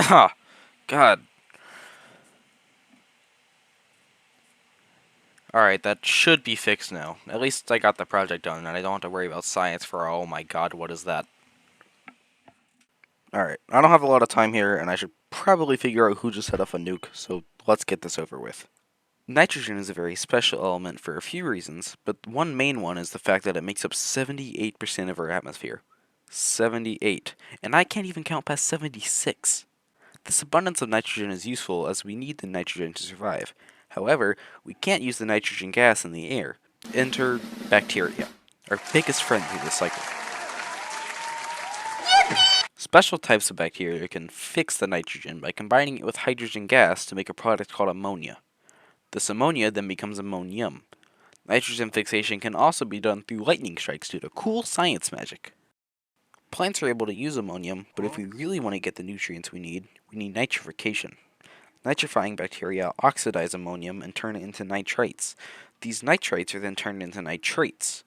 Ah, God. Alright, that should be fixed now. At least I got the project done, and I don't have to worry about science for, oh my god, what is that? Alright, I don't have a lot of time here, and I should probably figure out who just set off a nuke, so let's get this over with. Nitrogen is a very special element for a few reasons, but one main one is the fact that it makes up 78% of our atmosphere. 78. And I can't even count past 76. This abundance of nitrogen is useful as we need the nitrogen to survive. However, we can't use the nitrogen gas in the air. Enter bacteria, our biggest friend through this cycle. Special types of bacteria can fix the nitrogen by combining it with hydrogen gas to make a product called ammonia. This ammonia then becomes ammonium. Nitrogen fixation can also be done through lightning strikes due to cool science magic. Plants are able to use ammonium, but if we really want to get the nutrients we need nitrification. Nitrifying bacteria oxidize ammonium and turn it into nitrites. These nitrites are then turned into nitrates.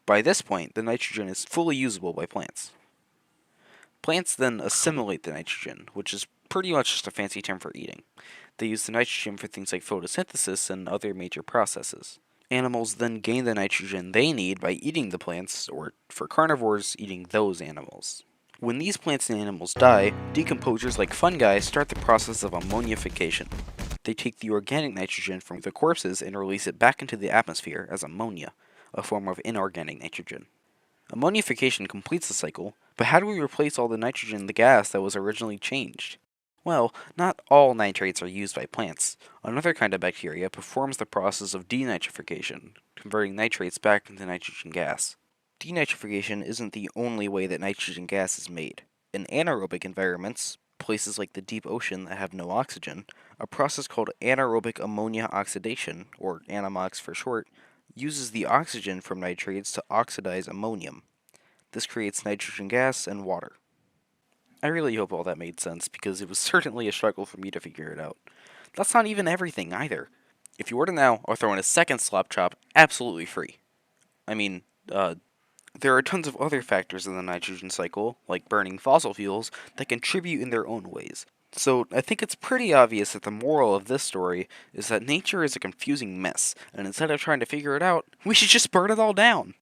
By this point, the nitrogen is fully usable by plants. Plants then assimilate the nitrogen, which is pretty much just a fancy term for eating. They use the nitrogen for things like photosynthesis and other major processes. Animals then gain the nitrogen they need by eating the plants, or for carnivores, eating those animals. When these plants and animals die, decomposers like fungi start the process of ammonification. They take the organic nitrogen from the corpses and release it back into the atmosphere as ammonia, a form of inorganic nitrogen. Ammonification completes the cycle, but how do we replace all the nitrogen in the gas that was originally changed? Well, not all nitrates are used by plants. Another kind of bacteria performs the process of denitrification, converting nitrates back into nitrogen gas. Denitrification isn't the only way that nitrogen gas is made. In anaerobic environments, places like the deep ocean that have no oxygen, a process called anaerobic ammonia oxidation, or ANAMOX for short, uses the oxygen from nitrates to oxidize ammonium. This creates nitrogen gas and water. I really hope all that made sense, because it was certainly a struggle for me to figure it out. That's not even everything, either. If you order now, I'll throw in a second slop chop absolutely free. I mean, there are tons of other factors in the nitrogen cycle, like burning fossil fuels, that contribute in their own ways. So, I think it's pretty obvious that the moral of this story is that nature is a confusing mess, and instead of trying to figure it out, we should just burn it all down.